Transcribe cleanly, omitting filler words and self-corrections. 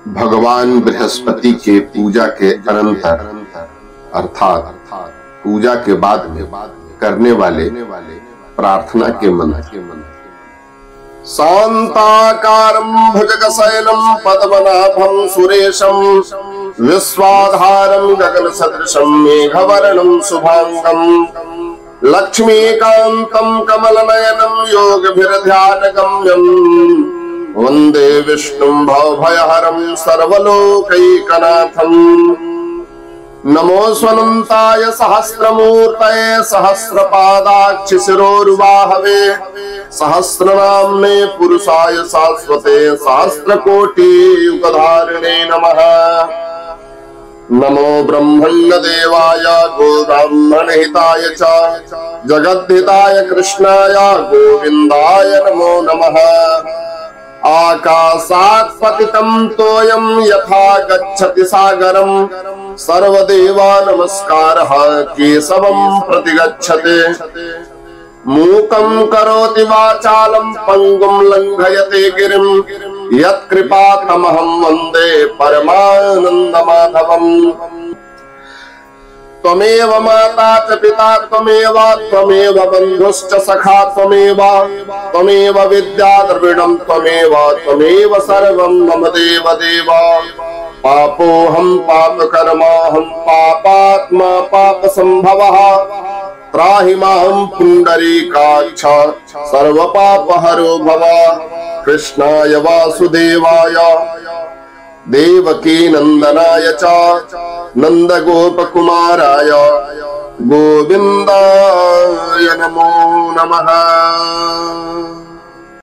भगवान बृहस्पति के पूजा के अनंतर अर्थात पूजा के बाद में करने वाले प्रार्थना के मंत्र। शांताकारं भुजगशयनं पद्मनाभं सुरेशं विश्वाधारं गगनसदृशं मेघवर्णं शुभांगं लक्ष्मीकान्तं कमलनयनं योगभिर्ध्यानगम्यं वंदे विष्णुं भवभयहरं सर्वलोकैकनाथं। नमो स्वनन्ताय सहस्रमूर्तये सहस्रपादाक्षिशिरोर्वाहवे सहस्रनाम्ने पुरुषाय शाश्वते सहस्रकोटियुगधारिणे नमः। नमो ब्रह्मण्यदेवाय गोब्राह्मणहिताय च जगद्धिताय कृष्णाय गोविन्दाय नमो नमः। आकाशात् पतितं तोयं यथा गच्छति सागरं सर्वदेवा नमस्कारः केशवं प्रतिगच्छते। मूकं करोति वाचालं पंगुं लंघयते गिरिं यत्कृपातमहं वन्दे परमानन्दमाधवम्। त्वमेव माता च पिता त्वमेव बन्धुश्च सखा त्वमेव विद्या द्रविणं त्वमेव सर्वं मम देव देव। पापोऽहं पापकर्माहं पापात्मा पापसंभवः त्राहि मां पुण्डरीकाक्ष सर्वपापहरो भव। कृष्णाय वासुदेवाय देवकी नंदनाय च नंदगोपकुमाराय गोविन्दाय नमो नमः।